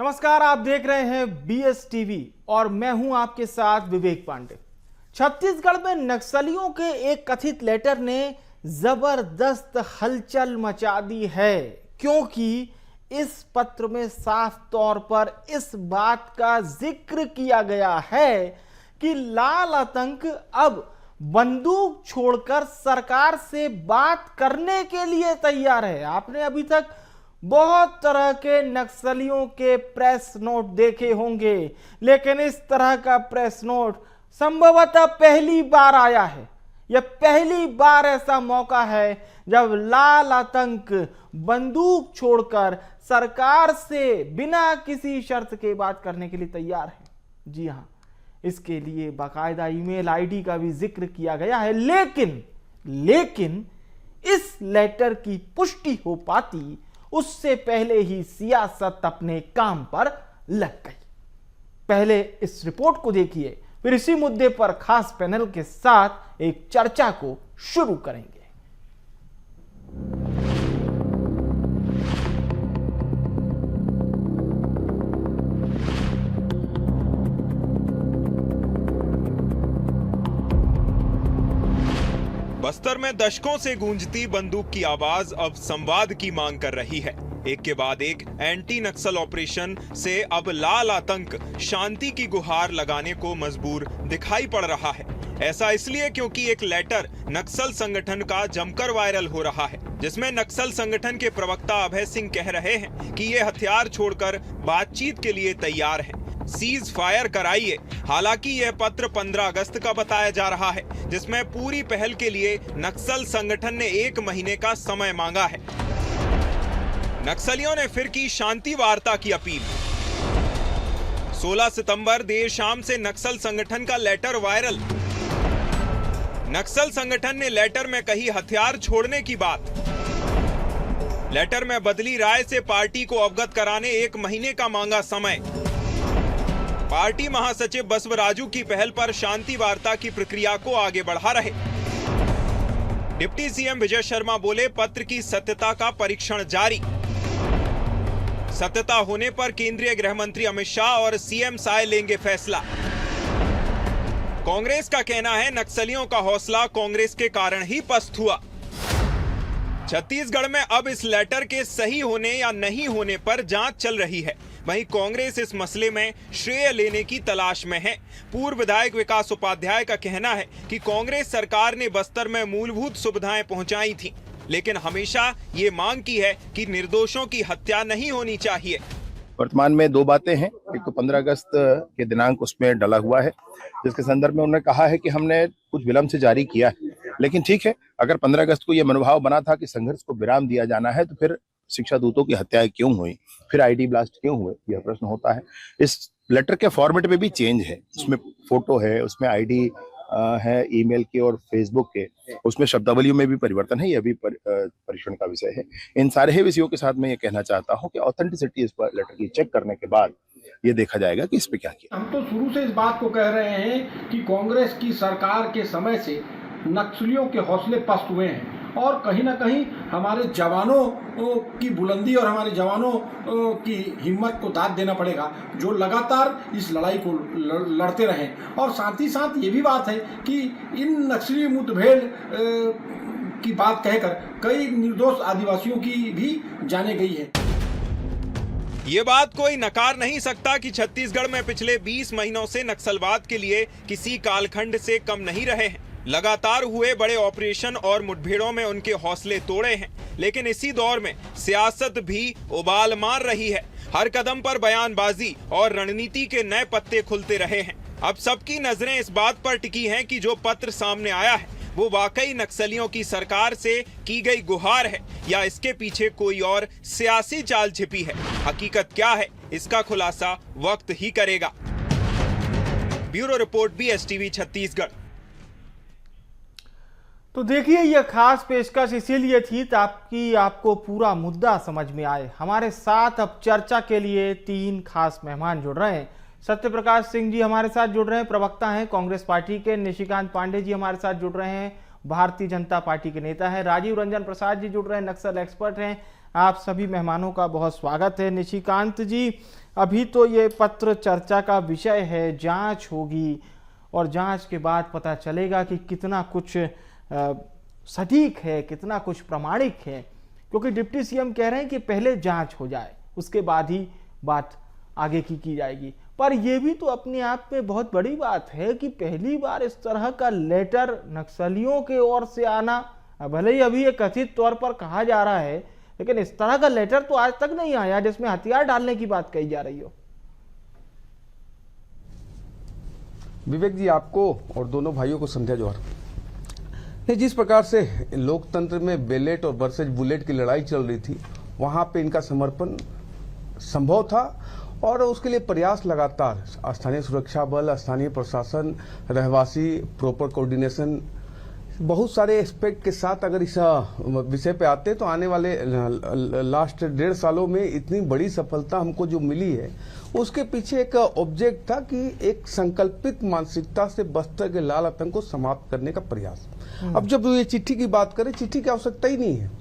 नमस्कार, आप देख रहे हैं बीएस टीवी और मैं हूं आपके साथ विवेक पांडे। छत्तीसगढ़ में नक्सलियों के एक कथित लेटर ने जबरदस्त हलचल मचा दी है, क्योंकि इस पत्र में साफ तौर पर इस बात का जिक्र किया गया है कि लाल आतंक अब बंदूक छोड़कर सरकार से बात करने के लिए तैयार है। आपने अभी तक बहुत तरह के नक्सलियों के प्रेस नोट देखे होंगे, लेकिन इस तरह का प्रेस नोट संभवतः पहली बार आया है। यह पहली बार ऐसा मौका है जब लाल आतंक बंदूक छोड़कर सरकार से बिना किसी शर्त के बात करने के लिए तैयार है। जी हां, इसके लिए बाकायदा ईमेल आईडी का भी जिक्र किया गया है, लेकिन इस लेटर की पुष्टि हो पाती उससे पहले ही सियासत अपने काम पर लग गई। पहले इस रिपोर्ट को देखिए, फिर इसी मुद्दे पर खास पैनल के साथ एक चर्चा को शुरू करेंगे। बस्तर में दशकों से गूंजती बंदूक की आवाज अब संवाद की मांग कर रही है। एक के बाद एक एंटी नक्सल ऑपरेशन से अब लाल आतंक शांति की गुहार लगाने को मजबूर दिखाई पड़ रहा है। ऐसा इसलिए क्योंकि एक लेटर नक्सल संगठन का जमकर वायरल हो रहा है, जिसमें नक्सल संगठन के प्रवक्ता अभय सिंह कह रहे हैं कि ये हथियार छोड़कर बातचीत के लिए तैयार हैं, सीज फायर कराइए। हालांकि यह पत्र 15 अगस्त का बताया जा रहा है, जिसमें पूरी पहल के लिए नक्सल संगठन ने 1 महीने का समय मांगा है। नक्सलियों ने फिर की शांति वार्ता की अपील। 16 सितंबर देर शाम से नक्सल संगठन का लेटर वायरल। नक्सल संगठन ने लेटर में कही हथियार छोड़ने की बात। लेटर में बदली राय से पार्टी को अवगत कराने 1 महीने का मांगा समय। पार्टी महासचिव बसवराजू की पहल पर शांति वार्ता की प्रक्रिया को आगे बढ़ा रहे। डिप्टी सीएम विजय शर्मा बोले, पत्र की सत्यता का परीक्षण जारी। सत्यता होने पर केंद्रीय गृह मंत्री अमित शाह और सीएम साय लेंगे फैसला। कांग्रेस का कहना है नक्सलियों का हौसला कांग्रेस के कारण ही पस्त हुआ। छत्तीसगढ़ में अब इस लेटर के सही होने या नहीं होने पर जांच चल रही है। वहीं कांग्रेस इस मसले में श्रेय लेने की तलाश में है। पूर्व विधायक विकास उपाध्याय का कहना है कि कांग्रेस सरकार ने बस्तर में मूलभूत सुविधाएं पहुंचाई थी, लेकिन हमेशा ये मांग की है कि निर्दोषों की हत्या नहीं होनी चाहिए। वर्तमान में 2 बातें हैं। एक तो 15 अगस्त के दिनांक उसमें डला हुआ है, जिसके संदर्भ में उन्होंने कहा है कि हमने कुछ विलंब से जारी किया है, लेकिन ठीक है, अगर 15 अगस्त को यह मनोभाव बना था कि संघर्ष को विराम दिया जाना है, तो फिर शिक्षा दूतों की हत्याएं क्यों हुई, फिर आईडी ब्लास्ट क्यों हुए, यह प्रश्न होता है। इस लेटर के फॉर्मेट में भी चेंज है, उसमें फोटो है, उसमें आईडी है ईमेल के और फेसबुक के, उसमें शब्दावलियों में भी परिवर्तन है, यह भी परीक्षण का विषय है। इन सारे विषयों के साथ मैं ये कहना चाहता हूं कि ऑथेंटिसिटी इस पर लेटर की चेक करने के बाद ये देखा जाएगा कि इस पे क्या किया। हम तो शुरू से इस बात को कह रहे हैं कि कांग्रेस की सरकार के समय से नक्सलियों के हौसले पस्त हुए हैं और कहीं ना कहीं हमारे जवानों की बुलंदी और हमारे जवानों की हिम्मत को दाद देना पड़ेगा, जो लगातार इस लड़ाई को लड़ते रहें। और साथ ही साथ ये भी बात है कि इन नक्सली मुठभेड़ की बात कहकर कई निर्दोष आदिवासियों की भी जाने गई है। ये बात कोई नकार नहीं सकता कि छत्तीसगढ़ में पिछले 20 महीनों से नक्सलवाद के लिए किसी कालखंड से कम नहीं रहे हैं। लगातार हुए बड़े ऑपरेशन और मुठभेड़ों में उनके हौसले तोड़े हैं, लेकिन इसी दौर में सियासत भी उबाल मार रही है। हर कदम पर बयानबाजी और रणनीति के नए पत्ते खुलते रहे हैं। अब सबकी नजरें इस बात पर टिकी हैं कि जो पत्र सामने आया है वो वाकई नक्सलियों की सरकार से की गई गुहार है या इसके पीछे कोई और सियासी चाल छिपी है। हकीकत क्या है, इसका खुलासा वक्त ही करेगा। Bureau report, BS TV, Chhattisgarh. तो देखिए, यह खास पेशकश इसीलिए थी ताकि आपको पूरा मुद्दा समझ में आए। हमारे साथ अब चर्चा के लिए 3 खास मेहमान जुड़ रहे हैं। सत्यप्रकाश सिंह जी हमारे साथ जुड़ रहे हैं, प्रवक्ता हैं कांग्रेस पार्टी के। निशिकांत पांडे जी हमारे साथ जुड़ रहे हैं, भारतीय जनता पार्टी के नेता हैं। राजीव रंजन प्रसाद जी जुड़ रहे हैं, नक्सल एक्सपर्ट हैं। आप सभी मेहमानों का बहुत स्वागत है। निशिकांत जी, अभी तो ये पत्र चर्चा का विषय है, जांच होगी और जांच के बाद पता चलेगा कि कितना कुछ सटीक है, कितना कुछ प्रमाणिक है, क्योंकि डिप्टी सीएम कह रहे हैं कि पहले जांच हो जाए, उसके बाद ही बात आगे की जाएगी। पर यह भी तो अपने आप में बहुत बड़ी बात है कि पहली बार इस तरह का लेटर नक्सलियों के ओर से आना, भले ही अभी ये कथित तौर पर कहा जा रहा है, लेकिन इस तरह का लेटर तो आज तक नहीं आया जिसमें हथियार डालने की बात कही जा रही हो। विवेक जी, आपको और दोनों भाइयों को संध्या जोहार। नहीं, जिस प्रकार से लोकतंत्र में बैलेट और वर्सेज बुलेट की लड़ाई चल रही थी, वहां पे इनका समर्पण संभव था और उसके लिए प्रयास लगातार स्थानीय सुरक्षा बल, स्थानीय प्रशासन, रहवासी, प्रॉपर कोऑर्डिनेशन, बहुत सारे एस्पेक्ट के साथ अगर इस विषय पे आते तो आने वाले लास्ट 1.5 सालों में इतनी बड़ी सफलता हमको जो मिली है, उसके पीछे एक ऑब्जेक्ट था कि एक संकल्पित मानसिकता से बस्तर के लाल आतंक को समाप्त करने का प्रयास। अब जब ये चिट्ठी की बात करें, चिट्ठी की आवश्यकता ही नहीं है।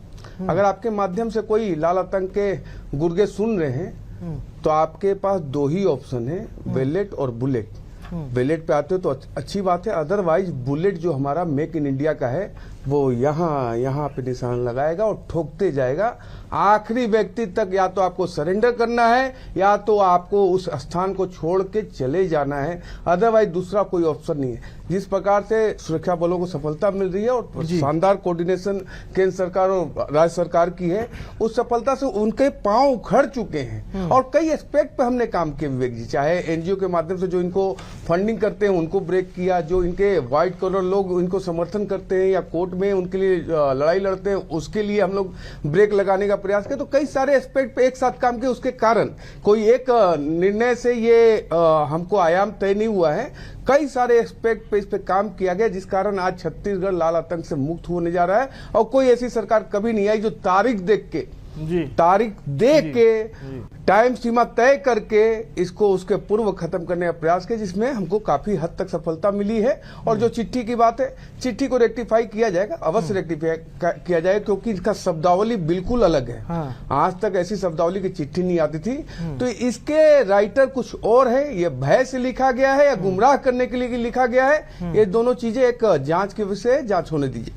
अगर आपके माध्यम से कोई लाल आतंक के गुर्गे सुन रहे हैं तो आपके पास 2 ही ऑप्शन है, बैलेट और बुलेट। बैलेट पे आते हो तो अच्छी बात है, अदरवाइज बुलेट जो हमारा मेक इन इंडिया का है वो यहाँ पे निशान लगाएगा और ठोकते जाएगा आखिरी व्यक्ति तक। या तो आपको सरेंडर करना है या तो आपको उस स्थान को छोड़ के चले जाना है, अदरवाइज दूसरा कोई ऑप्शन नहीं है। जिस प्रकार से सुरक्षा बलों को सफलता मिल रही है और शानदार कोऑर्डिनेशन केंद्र सरकार और राज्य सरकार की है, उस सफलता से उनके पांव उखड़ चुके हैं और कई एस्पेक्ट पे हमने काम किया विवेक जी। चाहे एनजीओ के माध्यम से जो इनको फंडिंग करते हैं उनको ब्रेक किया, जो इनके व्हाइट कॉलर लोग इनको समर्थन करते हैं या कोर्ट में उनके लिए लड़ाई लड़ते हैं, उसके लिए हम लोग ब्रेक लगाने का प्रयास किया। तो कई सारे एस्पेक्ट पे एक साथ काम किए, उसके कारण कोई एक निर्णय से ये हमको आयाम तय नहीं हुआ है। कई सारे एस्पेक्ट पे इस पे काम किया गया, जिस कारण आज छत्तीसगढ़ लाल आतंक से मुक्त होने जा रहा है। और कोई ऐसी सरकार कभी नहीं आई जो तारीख देख के टाइम सीमा तय करके इसको उसके पूर्व खत्म करने का प्रयास किया, जिसमें हमको काफी हद तक सफलता मिली है। और जो चिट्ठी की बात है, चिट्ठी को रेक्टिफाई किया जाएगा, अवश्य रेक्टिफाई किया जाएगा, क्योंकि इसका शब्दावली बिल्कुल अलग है। आज तक ऐसी शब्दावली की चिट्ठी नहीं आती थी। तो इसके राइटर कुछ और है, ये भय से लिखा गया है या गुमराह करने के लिए लिखा गया है, ये दोनों चीजें एक जांच के विषय, जांच होने दीजिए।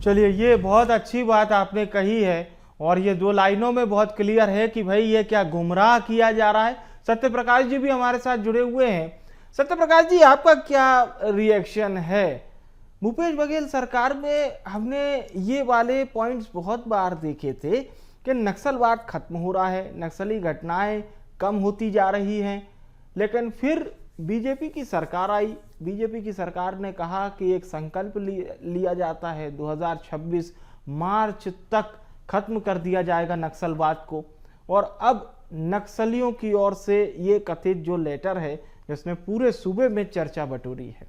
चलिए, ये बहुत अच्छी बात आपने कही है और ये 2 लाइनों में बहुत क्लियर है कि भाई ये क्या गुमराह किया जा रहा है। सत्य प्रकाश जी भी हमारे साथ जुड़े हुए हैं। सत्य प्रकाश जी, आपका क्या रिएक्शन है? भूपेश बघेल सरकार में हमने ये वाले पॉइंट्स बहुत बार देखे थे कि नक्सलवाद खत्म हो रहा है, नक्सली घटनाएं कम होती जा रही हैं, लेकिन फिर बीजेपी की सरकार आई। बीजेपी की सरकार ने कहा कि एक संकल्प लिया जाता है, 2026 मार्च तक खत्म कर दिया जाएगा नक्सलवाद को। और अब नक्सलियों की ओर से ये कथित जो लेटर है, जिसने पूरे सूबे में चर्चा बटोरी है।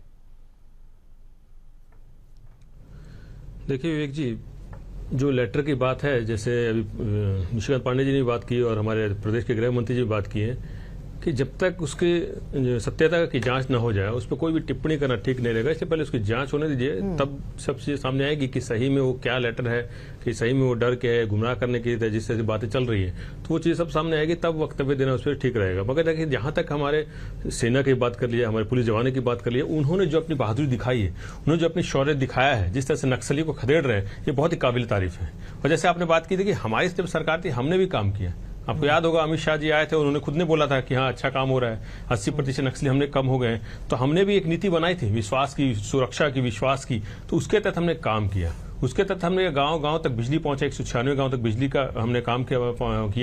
देखिए विवेक जी, जो लेटर की बात है, जैसे अभी निशिकांत पांडे जी ने बात की और हमारे प्रदेश के गृह मंत्री जी ने बात की है कि जब तक उसकी सत्यता की जांच न हो जाए उस पर कोई भी टिप्पणी करना ठीक नहीं रहेगा। इससे पहले उसकी जांच होने दीजिए, तब सब चीजें सामने आएगी कि सही में वो क्या लेटर है, कि सही में वो डर के है, गुमराह करने की जिस तरह से बातें चल रही है, तो वो चीज़ सब सामने आएगी, तब वक्तव्य देना उस पर ठीक रहेगा। मगर देखिए, जहां तक हमारे सेना की बात कर लिया, हमारे पुलिस जवानों की बात कर लिया, उन्होंने जो अपनी बहादुरी दिखाई है, उन्होंने जो अपनी शौर्य दिखाया है, जिस तरह से नक्सली को खदेड़ रहे हैं, ये बहुत ही काबिल तारीफ है। और जैसे आपने बात की थी कि हमारी जब सरकार थी, हमने भी काम किया। आपको याद होगा, अमित शाह जी आए थे, उन्होंने खुद ने बोला था कि हाँ अच्छा काम हो रहा है, 80% नक्सली हमने कम हो गए। तो हमने भी एक नीति बनाई थी विश्वास की, सुरक्षा की, विश्वास की, तो उसके तहत हमने काम किया। उसके तहत हमने गांव-गांव तक बिजली पहुंचाई, 196 गांव तक बिजली का हमने काम किया,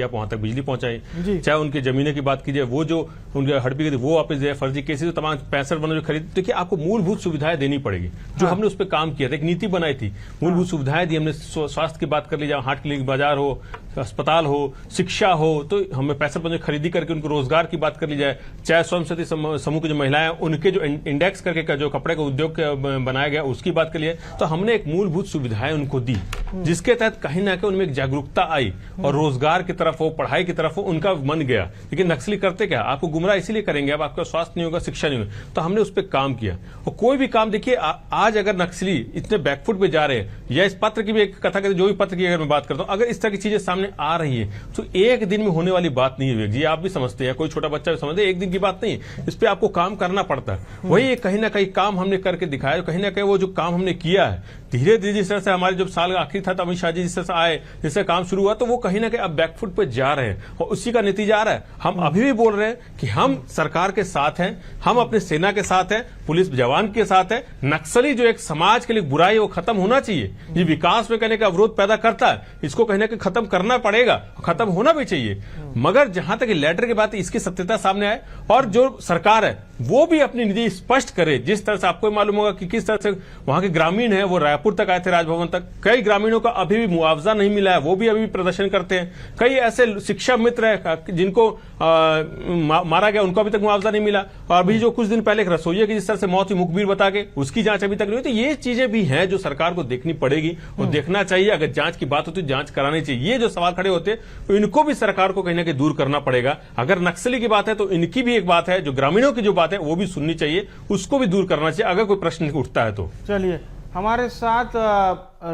वहां तक बिजली पहुंचाई। चाहे उनकी जमीनें की बात कीजिए, वो जो उनके हड़पी गई वो वापस दिया, फर्जी केसेस तो तमाम 65 बनों जो खरीद। देखिए, आपको मूलभूत सुविधाएं देनी पड़ेगी, जो हमने उस पर काम किया था, एक नीति बनाई थी, मूलभूत सुविधाएं दी हमने। स्वास्थ्य की बात कर लीजिए, हाट क्लिनिक, बाजार हो, अस्पताल हो, शिक्षा हो, तो हमें 65 बनों खरीदी करके उनको रोजगार की बात कर ली जाए। चाहे स्वयं सहायता समूह की जो महिलाएं, उनके जो इंडेक्स करके जो कपड़े का उद्योग बनाया गया, उसकी बात कर लिए। तो हमने एक मूलभूत सुविधाएं उनको दी, जिसके तहत कहीं ना कहीं उनमें एक जागरूकता आई और रोजगार की तरफ हो, पढ़ाई की तरफ हो, उनका मन गया। लेकिन नक्सली करते क्या, आपको गुमराह इसीलिए करेंगे, अब आपका स्वास्थ्य नहीं होगा, शिक्षा नहीं होगा। तो हमने उस पर काम किया। और कोई भी काम देखिए, आज अगर नक्सली इतने बैकफुट पे जा रहे हैं, या इस पत्र की भी एक कथा कहते, जो भी पत्र की अगर मैं बात करता हूं, अगर इस तरह की चीजें सामने सामने आ रही है तो एक दिन में होने वाली बात नहीं है विवेक जी, आप भी समझते हैं, कोई छोटा बच्चा भी समझते हैं, एक दिन की बात नहीं है, इस पे आपको काम करना पड़ता है। वही कहीं ना कहीं काम हमने करके दिखाया, कहीं ना कहीं वो जो काम हमने किया है धीरे धीरे, जिस तरह से हमारे जब साल आखिर था तो अमित शाह जी जिस तरह से आए, जिससे काम शुरू हुआ, तो वो कहीं ना कहीं अब बैकफुट पे जा रहे हैं और उसी का नतीजा आ रहा है। हम अभी भी बोल रहे हैं कि हम सरकार के साथ हैं, हम अपने सेना के साथ हैं, पुलिस जवान के साथ हैं। नक्सली जो एक समाज के लिए बुराई है वो खत्म होना चाहिए, ये विकास में कहने का अवरोध पैदा करता है, इसको कहीं ना कहीं खत्म करना पड़ेगा, खत्म होना भी चाहिए। मगर जहां तक लेटर की बात है, इसकी सत्यता सामने आए और जो सरकार है वो भी अपनी नीति स्पष्ट करे। जिस तरह से आपको मालूम होगा कि किस तरह से वहां के ग्रामीण है वो रायपुर तक आए थे, राजभवन तक, कई ग्रामीणों का अभी भी मुआवजा नहीं मिला है, वो भी अभी प्रदर्शन करते हैं। कई ऐसे शिक्षा मित्र है जिनको मारा गया, उनको अभी तक मुआवजा नहीं मिला। और अभी जो कुछ दिन पहले एक रसोइया की जिस तरह से मौत हुई मुखबिर बता के, उसकी जांच अभी तक नहीं हुई। तो ये चीजें भी हैं जो सरकार को देखनी पड़ेगी और देखना चाहिए। अगर जांच की बात होती है जांच करानी चाहिए। ये जो सवाल खड़े होते हैं इनको भी सरकार को कहीं ना कहीं दूर करना पड़ेगा। अगर नक्सली की बात है तो इनकी भी एक बात है, जो ग्रामीणों की जो बात है वो भी सुननी चाहिए, उसको भी दूर करना चाहिए अगर कोई प्रश्न उठता है तो। चलिए, हमारे साथ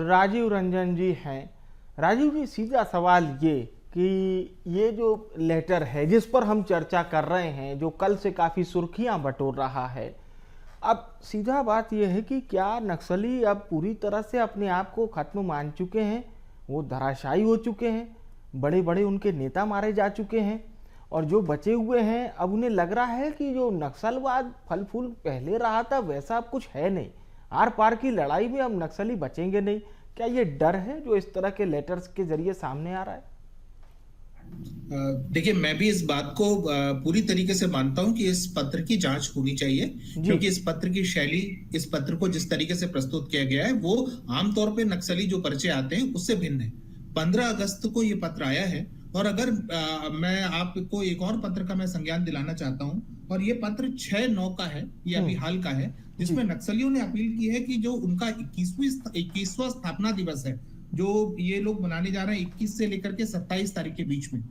राजीव रंजन जी हैं। राजीव जी, सीधा सवाल ये कि ये जो लेटर है जिस पर हम चर्चा कर रहे हैं, जो कल से काफ़ी सुर्खियां बटोर रहा है, अब सीधा बात यह है कि क्या नक्सली अब पूरी तरह से अपने आप को खत्म मान चुके हैं, वो धराशायी हो चुके हैं, बड़े बड़े उनके नेता मारे जा चुके हैं और जो बचे हुए हैं अब उन्हें लग रहा है कि जो नक्सलवाद फल फूल पहले रहा था वैसा अब कुछ है नहीं, आर पार की लड़ाई में अब नक्सली बचेंगे नहीं? क्या ये डर है जो इस तरह के लेटर्स के जरिए सामने आ रहा है? देखिए, मैं भी इस बात को पूरी तरीके से मानता हूं कि इस पत्र की जांच होनी चाहिए, क्योंकि इस पत्र की शैली, इस पत्र को जिस तरीके से प्रस्तुत किया गया है वो आमतौर पे नक्सली जो पर्चे आते हैं उससे भिन्न है। 15 अगस्त को ये पत्र आया है और अगर मैं आपको एक और पत्र का मैं संज्ञान दिलाना चाहता हूं, और ये पत्र 6/9 का है, ये अभी हाल का है, जिसमें नक्सलियों ने अपील की है कि जो उनका 21वां स्थापना दिवस है जो ये लोग मनाने जा रहे हैं 21 से लेकर के 27 तारीख के बीच में,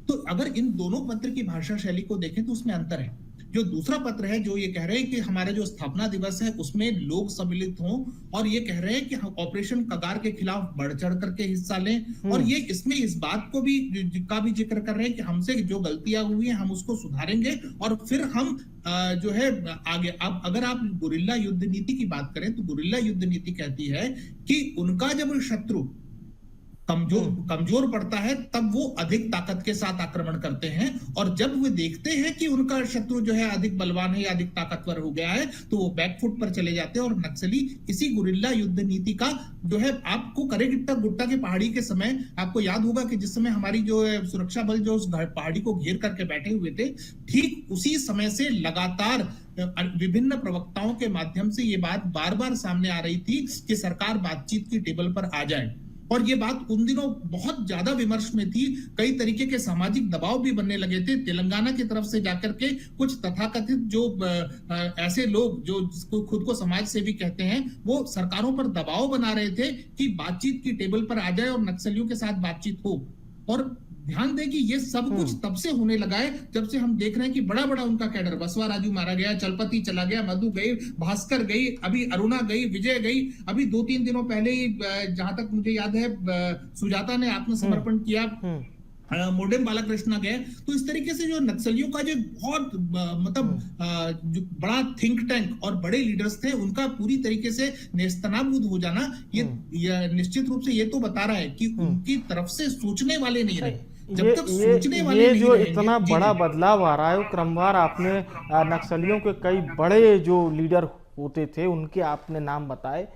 तो अगर इन दोनों पत्र की भाषा शैली को देखें तो उसमें अंतर है। जो दूसरा पत्र है जो ये कह रहे हैं कि हमारा जो स्थापना दिवस है उसमें लोग सम्मिलित हों, और ये कह रहे हैं कि हम ऑपरेशन कगार के खिलाफ बढ़ चढ़ करके हिस्सा लें, और ये इसमें इस बात को भी जिक्र कर रहे हैं कि हमसे जो गलतियां हुई हैं हम उसको सुधारेंगे और फिर हम जो है आगे। अब अगर आप गुरिल्ला युद्ध नीति की बात करें तो गुरिल्ला युद्ध नीति कहती है कि उनका जब शत्रु कमजोर पड़ता है तब वो अधिक ताकत के साथ आक्रमण करते हैं, और जब वो देखते हैं कि उनका शत्रु जो है अधिक बलवान है या अधिक ताकतवर हो गया है तो वो बैकफुट पर चले जाते हैं। और नक्सली इसी गुरिल्ला युद्ध नीति का जो है, आपको करेगिट्टा गुट्टा की पहाड़ी के समय आपको याद होगा कि जिस समय हमारी जो सुरक्षा बल जो उस पहाड़ी को घेर करके बैठे हुए थे, ठीक उसी समय से लगातार विभिन्न प्रवक्ताओं के माध्यम से ये बात बार बार सामने आ रही थी कि सरकार बातचीत की टेबल पर आ जाए, और ये बात उन दिनों बहुत ज्यादा विमर्श में थी। कई तरीके के सामाजिक दबाव भी बनने लगे थे। तेलंगाना की तरफ से जाकर के कुछ तथाकथित जो ऐसे लोग जो खुद को समाज सेवी कहते हैं वो सरकारों पर दबाव बना रहे थे कि बातचीत की टेबल पर आ जाए और नक्सलियों के साथ बातचीत हो। और ध्यान दें कि ये सब कुछ तब से होने लगा है जब से हम देख रहे हैं कि बड़ा बड़ा उनका कैडर, बसवा राजू मारा गया, चलपति चला गया, मधु गई, भास्कर गई, अभी अरुणा गई, विजय गई, अभी 2-3 दिनों पहले ही जहां तक मुझे याद है सुजाता ने आत्मसमर्पण किया, मोडेम बालाकृष्णा गए। तो इस तरीके से जो नक्सलियों का जो बहुत जो बड़ा थिंक टैंक और बड़े लीडर्स थे उनका पूरी तरीके से नेस्तनाबूद हो जाना, ये निश्चित रूप से ये तो बता रहा है कि उनकी तरफ से सोचने वाले नहीं रहे। जब तक सोचने वाले ये नहीं जो रहेंगे, इतना बड़ा बदलाव आ रहा है वो क्रमवार आपने नक्सलियों के कई बड़े जो लीडर होते थे उनके आपने नाम बताए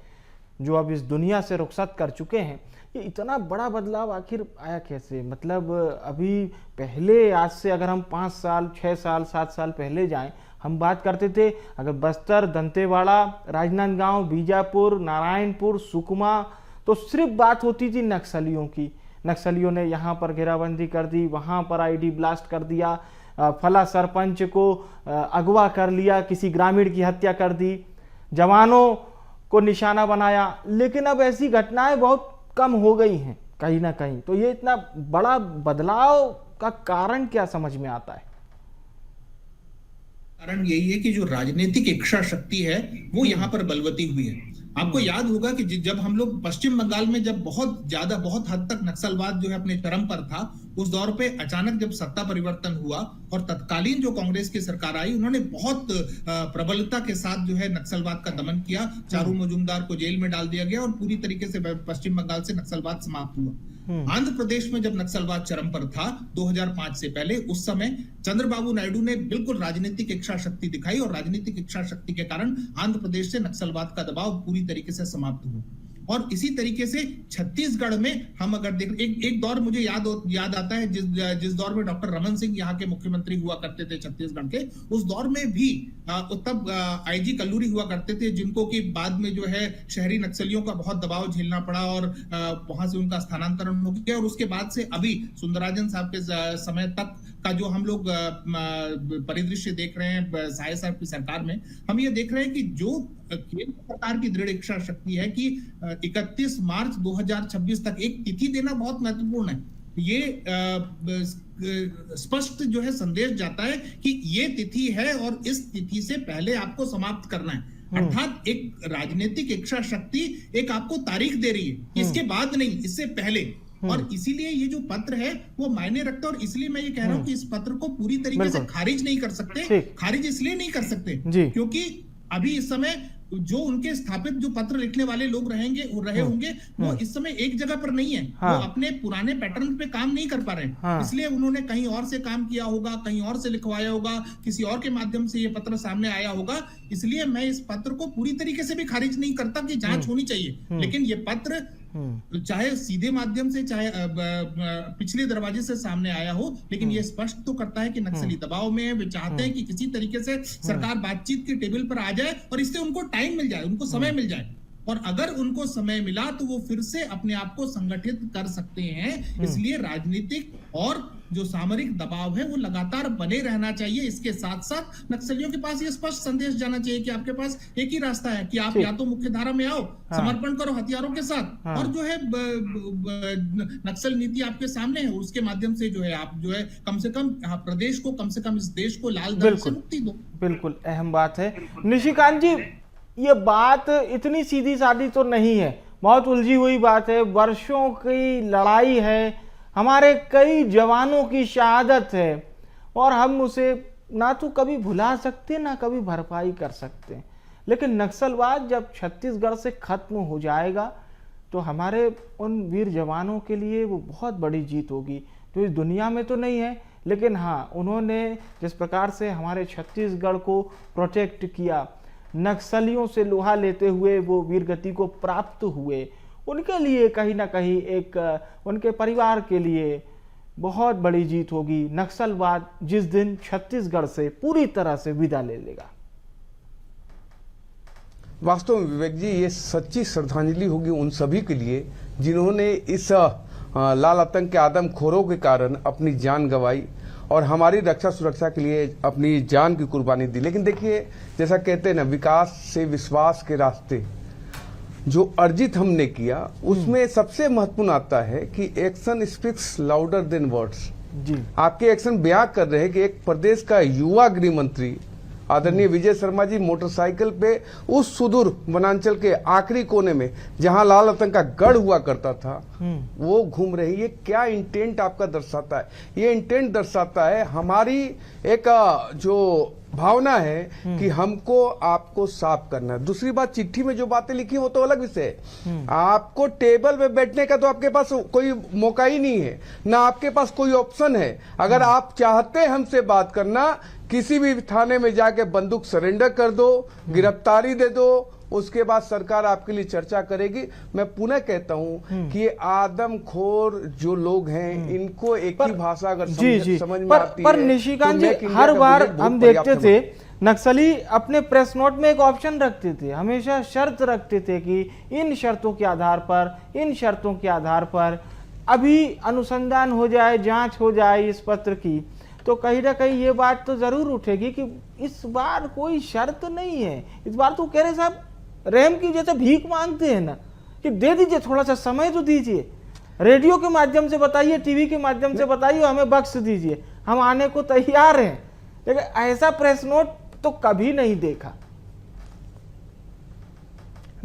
जो अब इस दुनिया से रुखसत कर चुके हैं। ये इतना बड़ा बदलाव आखिर आया कैसे? मतलब अभी पहले, आज से अगर हम 5 साल 6 साल 7 साल पहले जाएं, हम बात करते थे अगर बस्तर, दंतेवाड़ा, राजनांदगांव, बीजापुर, नारायणपुर, सुकमा, तो सिर्फ बात होती थी नक्सलियों की। नक्सलियों ने यहाँ पर घेराबंदी कर दी, वहाँ पर आईडी ब्लास्ट कर दिया, फला सरपंच को अगवा कर लिया, किसी ग्रामीण की हत्या कर दी, जवानों को निशाना बनाया। लेकिन अब ऐसी घटनाएं बहुत कम हो गई हैं कहीं ना कहीं। तो ये इतना बड़ा बदलाव का कारण क्या समझ में आता है? कारण यही है कि जो राजनीतिक इच्छा शक्ति है वो यहाँ पर बलवती हुई है। आपको याद होगा कि जब हम लोग पश्चिम बंगाल में जब बहुत हद तक नक्सलवाद जो है अपने चरम पर था, उस दौर पे अचानक जब सत्ता परिवर्तन हुआ और तत्कालीन जो कांग्रेस की सरकार आई, उन्होंने बहुत प्रबलता के साथ जो है नक्सलवाद का दमन किया। चारू मजूमदार को जेल में डाल दिया गया और पूरी तरीके से पश्चिम बंगाल से नक्सलवाद समाप्त हुआ। आंध्र प्रदेश में जब नक्सलवाद चरम पर था 2005 से पहले, उस समय चंद्रबाबू नायडू ने बिल्कुल राजनीतिक इच्छा शक्ति दिखाई और राजनीतिक इच्छा शक्ति के कारण आंध्र प्रदेश से नक्सलवाद का दबाव पूरी तरीके से समाप्त हुआ। और इसी तरीके से छत्तीसगढ़ में हम अगर देख, एक दौर मुझे याद आता है जिस दौर में डॉक्टर रमन सिंह यहाँ के मुख्यमंत्री हुआ करते थे छत्तीसगढ़ के, उस दौर में भी तब आईजी कल्लूरी हुआ करते थे, जिनको कि बाद में जो है शहरी नक्सलियों का बहुत दबाव झेलना पड़ा और वहां से उनका स्थानांतरण हो गया। और उसके बाद से अभी सुंदरराजन साहब के समय तक का जो हम लोग परिदृश्य देख रहे हैं साय साहब की सरकार में, हम ये देख रहे हैं कि जो केंद्र सरकार की दृढ़ इच्छा शक्ति है कि 31 मार्च 2026 तक एक तिथि देना बहुत महत्वपूर्ण है। ये स्पष्ट जो है संदेश जाता है कि ये तिथि है और इस तिथि से पहले आपको समाप्त करना है। अर्थात एक राजनीतिक इच्छा शक्ति एक आपको तारीख दे रही है, इसके बाद नहीं, इससे पहले। और इसीलिए ये जो पत्र है वो मायने रखता है। और इसलिए मैं ये कह रहा हूं कि इस पत्र को पूरी तरीके से खारिज नहीं कर सकते। खारिज इसलिए नहीं कर सकते क्योंकि अभी इस समय जो उनके स्थापित जो पत्र लिखने वाले लोग रहे होंगे वो इस समय एक जगह पर नहीं है। वो अपने पुराने पैटर्न पे काम नहीं कर पा रहे। इसलिए उन्होंने कहीं और से काम किया होगा, कहीं और से लिखवाया होगा, किसी और के माध्यम से ये पत्र सामने आया होगा। इसलिए मैं इस पत्र को पूरी तरीके से भी खारिज नहीं करता कि जांच होनी चाहिए, लेकिन ये पत्र चाहे सीधे माध्यम से चाहे पिछले दरवाजे से सामने आया हो, लेकिन ये स्पष्ट तो करता है कि नक्सली दबाव में है। वे चाहते हैं कि किसी तरीके से सरकार बातचीत के टेबल पर आ जाए और इससे उनको टाइम मिल जाए, उनको समय मिल जाए। और अगर उनको समय मिला तो वो फिर से अपने आप को संगठित कर सकते हैं। इसलिए राजनीतिक और जो सामरिक दबाव है वो लगातार बने रहना चाहिए। इसके साथ साथ नक्सलियों के पास ये स्पष्ट संदेश जाना चाहिए कि आपके पास एक ही रास्ता है कि आप या तो मुख्य धारा में आओ, समर्पण करो हथियारों के साथ, और जो है नक्सल नीति आपके सामने है, उसके माध्यम से जो है आप जो है कम से कम प्रदेश को, कम से कम इस देश को लाल दल से मुक्ति दो। बिल्कुल अहम बात है निशिकांत जी। ये बात इतनी सीधी सादी तो नहीं है, बहुत उलझी हुई बात है। वर्षों की लड़ाई है, हमारे कई जवानों की शहादत है और हम उसे ना तो कभी भुला सकते ना कभी भरपाई कर सकते। लेकिन नक्सलवाद जब छत्तीसगढ़ से खत्म हो जाएगा तो हमारे उन वीर जवानों के लिए वो बहुत बड़ी जीत होगी, जो इस दुनिया में तो नहीं है, लेकिन हाँ, उन्होंने जिस प्रकार से हमारे छत्तीसगढ़ को प्रोटेक्ट किया, नक्सलियों से लोहा लेते हुए वो वीरगति को प्राप्त हुए, उनके लिए कहीं ना कहीं एक उनके परिवार के लिए बहुत बड़ी जीत होगी नक्सलवाद जिस दिन छत्तीसगढ़ से पूरी तरह से विदा ले लेगा। वास्तव में विवेक जी, ये सच्ची श्रद्धांजलि होगी उन सभी के लिए जिन्होंने इस लाल आतंक के आदमखोरों के कारण अपनी जान गंवाई और हमारी रक्षा सुरक्षा के लिए अपनी जान की कुर्बानी दी। लेकिन देखिए, जैसा कहते हैं ना, विकास से विश्वास के रास्ते जो अर्जित हमने किया उसमें सबसे महत्वपूर्ण आता है कि action speaks louder than words. जी, आपके एक्शन बयां कर रहे हैं कि एक प्रदेश का युवा गृह मंत्री आदरणीय विजय शर्मा जी मोटरसाइकिल पे उस सुदूर वनांचल के आखिरी कोने में जहां लाल आतंक का गढ़ हुआ करता था वो घूम रही है। क्या इंटेंट आपका दर्शाता है? ये इंटेंट दर्शाता है हमारी एक जो भावना है कि हमको आपको साफ करना है। दूसरी बात, चिट्ठी में जो बातें लिखी वो तो अलग विषय है। आपको टेबल पे बैठने का तो आपके पास कोई मौका ही नहीं है, ना आपके पास कोई ऑप्शन है। अगर आप चाहते हैं हमसे बात करना, किसी भी थाने में जाके बंदूक सरेंडर कर दो, गिरफ्तारी दे दो, उसके बाद सरकार आपके लिए चर्चा करेगी। मैं पुनः कहता हूं कि ये आदमखोर जो लोग हैं इनको एक ही भाषा अगर समझ में आती है। पर निशिकांत जी, हर बार हम देखते थे नक्सली अपने प्रेस नोट में एक ऑप्शन रखते थे, हमेशा शर्त रखते थे कि इन शर्तों के आधार पर, इन शर्तों के आधार पर अभी अनुसंधान हो जाए, जांच हो जाए इस पत्र की, तो कहीं ना कहीं ये बात तो जरूर उठेगी कि इस बार कोई शर्त नहीं है। इस बार तो कह रहे साहब रहम की जैसे भीख मांगते हैं ना, कि दे दीजिए, थोड़ा सा समय तो दीजिए, रेडियो के माध्यम से बताइए, टीवी के माध्यम से बताइए, हमें बख्श दीजिए, हम आने को तैयार हैं। लेकिन ऐसा प्रेस नोट तो कभी नहीं देखा।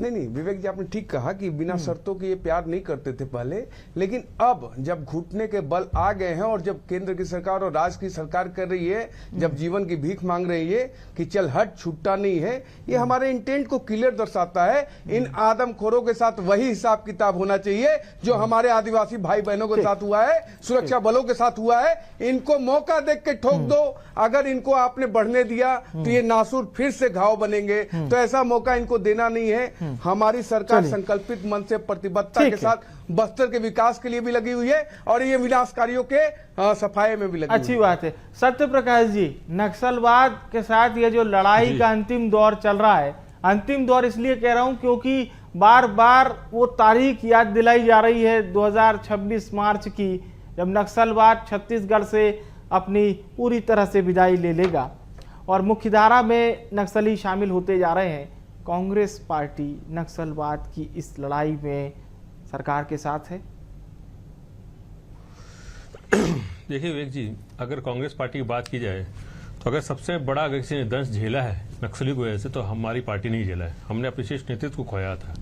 नहीं, विवेक जी आपने ठीक कहा कि बिना शर्तों के ये प्यार नहीं करते थे पहले, लेकिन अब जब घुटने के बल आ गए हैं और जब केंद्र की सरकार और राज्य की सरकार कर रही है, जब जीवन की भीख मांग रही है कि चल हट छूटता नहीं है, ये हमारे इंटेंट को क्लियर दर्शाता है। इन आदमखोरों के साथ वही हिसाब किताब होना चाहिए जो हमारे आदिवासी भाई बहनों के साथ हुआ है, सुरक्षा बलों के साथ हुआ है। इनको मौका देख के ठोक दो, अगर इनको आपने बढ़ने दिया तो ये नासूर फिर से घाव बनेंगे, तो ऐसा मौका इनको देना नहीं है। हमारी सरकार संकल्पित मन से प्रतिबद्धता के साथ बस्तर के विकास के लिए भी लगी हुई है और ये विनाशकारियों के सफाई में भी लगी अच्छी बात है। सत्य प्रकाश जी, नक्सलवाद के साथ ये जो लड़ाई का अंतिम दौर चल रहा है, अंतिम दौर इसलिए कह रहा हूं क्योंकि बार बार वो तारीख याद दिलाई जा रही है 2026 मार्च की, जब नक्सलवाद छत्तीसगढ़ से अपनी पूरी तरह से विदाई ले लेगा और मुख्यधारा में नक्सली शामिल होते जा रहे हैं। कांग्रेस पार्टी नक्सलवाद की इस लड़ाई में सरकार के साथ है। देखिए विवेक जी, अगर कांग्रेस पार्टी की बात की जाए तो अगर सबसे बड़ा अगर किसी ने दंश झेला है नक्सली की वजह से तो हमारी पार्टी नहीं झेला है। हमने अपने शीर्ष नेतृत्व को खोया था,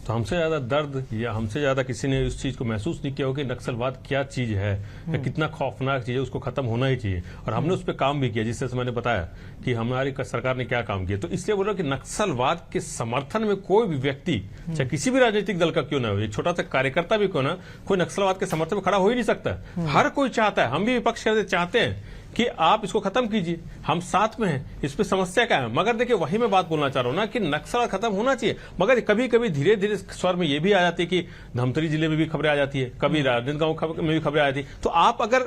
तो हमसे ज्यादा दर्द या हमसे ज्यादा किसी ने उस चीज को महसूस नहीं किया हो कि नक्सलवाद क्या चीज है या कितना खौफनाक चीज है, उसको खत्म होना ही चाहिए। और हमने उस पर काम भी किया, जिस तरह से मैंने बताया कि हमारी सरकार ने क्या काम किया। तो इसलिए बोल रहा हूं कि नक्सलवाद के समर्थन में कोई भी व्यक्ति, चाहे किसी भी राजनीतिक दल का क्यों ना हो, एक छोटा सा कार्यकर्ता भी क्यों ना, कोई नक्सलवाद के समर्थन में खड़ा हो ही नहीं सकता। हर कोई चाहता है, हम भी विपक्ष के चाहते हैं कि आप इसको खत्म कीजिए, हम साथ में हैं, इस पे समस्या क्या है। मगर देखिए वही मैं बात बोलना चाह रहा हूं ना कि नक्सल खत्म होना चाहिए, मगर कभी कभी धीरे धीरे स्वर में ये भी आ जाती है कि धमतरी जिले में भी खबरें आ जाती है, कभी राजनांदगांव में भी खबरें आ जाती है। तो आप अगर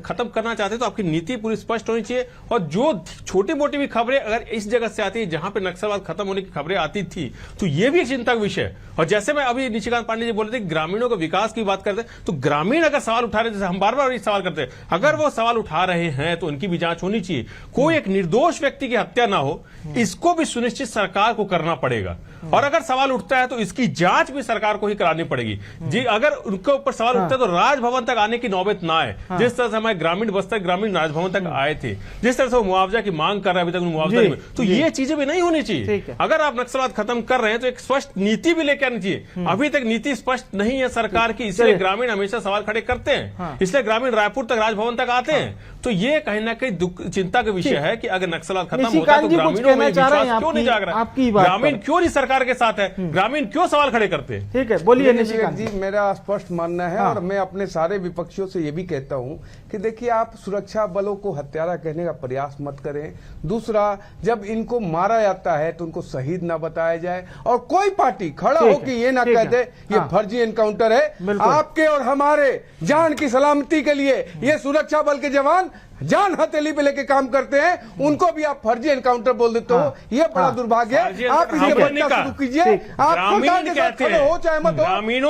खत्म करना चाहते हैं तो आपकी नीति पूरी स्पष्ट होनी चाहिए। और जो छोटी मोटी भी खबरें अगर इस जगह से आती है जहां पर नक्सलवाद खत्म होने की खबरें आती थी, तो ये भी एक चिंता का विषय है। और जैसे मैं अभी निशिकांत पांडे जी बोल रहे थे ग्रामीणों के विकास की बात करते हैं, तो ग्रामीण अगर सवाल उठा रहे, जैसे हम बार बार सवाल करते हैं, अगर वो सवाल उठा रहे हैं तो उनकी भी जांच होनी चाहिए। कोई एक निर्दोष व्यक्ति की हत्या ना हो, इसको भी सुनिश्चित सरकार को करना पड़ेगा। और अगर सवाल उठता है तो इसकी जांच भी सरकार को ही करानी पड़ेगी जी। अगर उनके ऊपर सवाल उठता है तो राजभवन तक आने की नौबत ना आए। जिस तरह से हमारे ग्रामीण बस्तर ग्रामीण राजभवन तक आए थे, जिस तरह से वो मुआवजा की मांग कर रहे हैं, अभी तक मुआवजा नहीं, तो ये चीजें भी नहीं होनी चाहिए। अगर आप नक्सलवाद खत्म कर रहे हैं तो एक स्पष्ट नीति भी लेकर आनी चाहिए। अभी तक नीति स्पष्ट नहीं है सरकार की, इसलिए ग्रामीण हमेशा सवाल खड़े करते हैं, इसलिए ग्रामीण रायपुर तक राजभवन तक आते हैं। तो ये कहीं ना कहीं चिंता का विषय है कि अगर नक्सलवाद खत्म होता है तो ग्रामीणों में विश्वास क्यों नहीं जाग रहा है, ग्रामीण क्यों नहीं सरकार के साथ है, ग्रामीण क्यों सवाल खड़े करते हैं। ठीक है, बोलिए निशिकांत जी। मेरा स्पष्ट मानना है और मैं अपने सारे विपक्षियों से ये भी कहता हूं कि देखिए आप सुरक्षा बलों को हत्यारा कहने का प्रयास मत करें। दूसरा, जब इनको मारा जाता है तो उनको शहीद ना बताया जाए और कोई पार्टी खड़ा हो कि ये ना कह दे ये फर्जी एनकाउंटर है। आपके और हमारे जान की सलामती के लिए ये सुरक्षा बल के जवान जान हथेली पे लेके काम करते हैं, उनको भी आप फर्जी एनकाउंटर बोल देते हो। ये बड़ा दुर्भाग्य है। आप इसके बच्चा शुरू कीजिए, आप सरकार के साथ खड़े हो चाहे मत हो,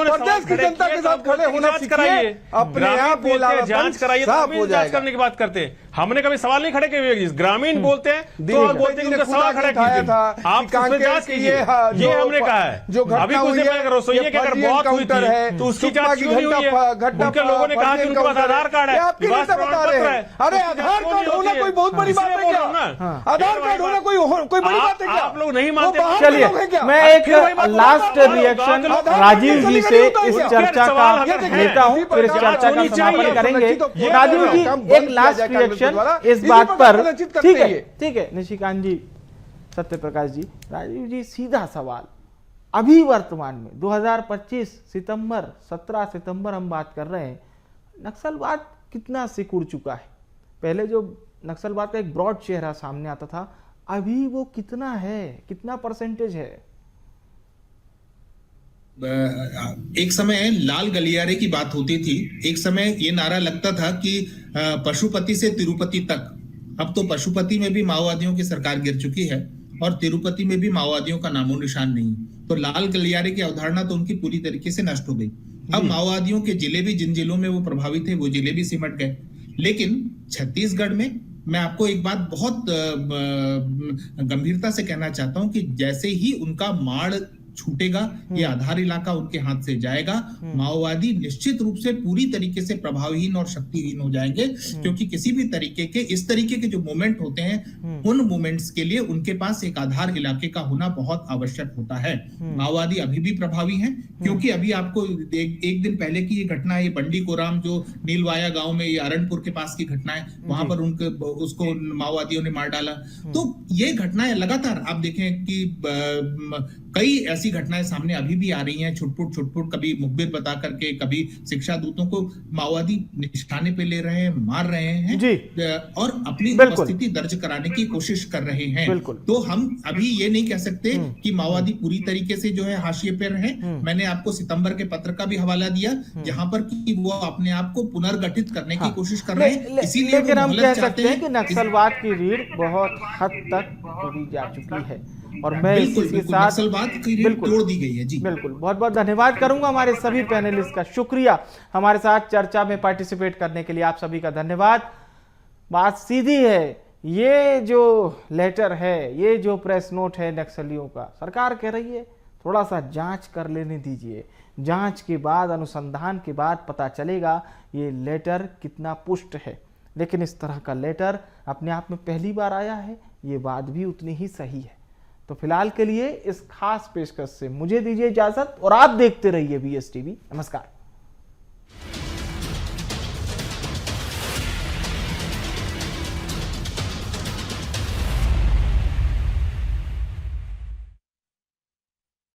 प्रदेश की जनता के साथ खड़े होना सीखिए, अपने आप जांच कराइए। जांच करने की बात करते हैं, हमने कभी सवाल नहीं खड़े किए। ग्रामीण बोलते हैं तो बोलते हैं सवाल खड़ा कीजिए, आप जांच कीजिए, ये हमने कहा है। जो घटना हुई है रसोइये की अगर मौत हुई थी तो उसकी जांच क्यों नहीं हुई है? उनके लोगों ने कहा कि उनके पास आधार कार्ड है, विवाह प्रमाण पत्र है। आधार कार्ड होना कोई बहुत बड़ी बात है क्या? आधार कार्ड होना कोई बड़ी बात है क्या? आप लोग नहीं मानते। चलिए मैं एक लास्ट रिएक्शन राजीव जी से इस चर्चा का लेता हूं, फिर इस चर्चा का समापन करेंगे। राजीव जी एक लास्ट रिएक्शन इस बात पर। ठीक है निशिकांत जी, सत्य प्रकाश जी, राजीव जी सीधा सवाल, अभी वर्तमान में 2025 सितंबर 17 सितंबर हम बात कर रहे हैं, नक्सलवाद कितना सिकुड़ चुका है? पहले जो नक्सलवाद का एक ब्रॉड चेहरा सामने आता था, अभी वो कितना है, कितना परसेंटेज है? एक समय लाल गलियारे की बात होती थी, एक समय ये नारा लगता था कि पशुपति से तिरुपति तक। अब तो पशुपति में भी माओवादियों की सरकार गिर चुकी है और तिरुपति में भी माओवादियों का नामो निशान नहीं। तो लाल गलियारे की अवधारणा तो उनकी पूरी तरीके से नष्ट हो गई। अब माओवादियों के जिले भी, जिन जिलों में वो प्रभावित थे वो जिले भी सिमट गए। लेकिन छत्तीसगढ़ में मैं आपको एक बात बहुत गंभीरता से कहना चाहता हूं कि जैसे ही उनका माड़ छूटेगा, ये आधार इलाका उनके हाथ से जाएगा, माओवादी निश्चित रूप से पूरी तरीके से प्रभावहीन और शक्तिहीन हो जाएंगे, क्योंकि किसी भी तरीके के इस तरीके के जो मूवमेंट होते हैं उन मूवमेंट्स के लिए उनके पास एक आधार इलाके का होना बहुत आवश्यक होता है। माओवादी अभी भी प्रभावी हैं, क्योंकि अभी आपको एक दिन पहले की ये घटना है, बंडी कोराम जो नीलवाया गांव में, ये अरणपुर के पास की घटना है, वहां पर उसको माओवादियों ने मार डाला। तो ये घटनाएं लगातार आप देखें कि कई ऐसी घटनाएं सामने अभी भी आ रही हैं, छुटपुट, कभी मुखबिर बता करके, कभी शिक्षा दूतों को माओवादी निशाने पे ले रहे हैं, मार रहे हैं जी। और अपनी उपस्थिति दर्ज कराने की कोशिश कर रहे हैं। तो हम अभी ये नहीं कह सकते कि माओवादी पूरी तरीके से जो है हाशिए पे रहे। मैंने आपको सितंबर के पत्र का भी हवाला दिया, जहां पर कि वो अपने आप को पुनर्गठित करने की कोशिश कर रहे हैं। इसीलिए लेकिन हम कह सकते हैं कि नक्सलवाद की रीढ़ बहुत हद तक तोड़ी जा चुकी है, और मैं इसी के साथ नक्सलवाद की रीढ़ तोड़ दी गई है जी। बिल्कुल, बहुत बहुत धन्यवाद करूंगा हमारे सभी पैनलिस्ट का। शुक्रिया हमारे साथ चर्चा में पार्टिसिपेट करने के लिए, आप सभी का धन्यवाद। बात सीधी है, ये जो लेटर है, ये जो प्रेस नोट है नक्सलियों का, सरकार कह रही है थोड़ा सा जांच कर लेने दीजिए, जांच के बाद, अनुसंधान के बाद पता चलेगा ये लेटर कितना पुष्ट है। लेकिन इस तरह का लेटर अपने आप में पहली बार आया है, ये बात भी उतनी ही सही है। तो फिलहाल के लिए इस खास पेशकश से मुझे दीजिए इजाजत, और आप देखते रहिए BSTV। नमस्कार।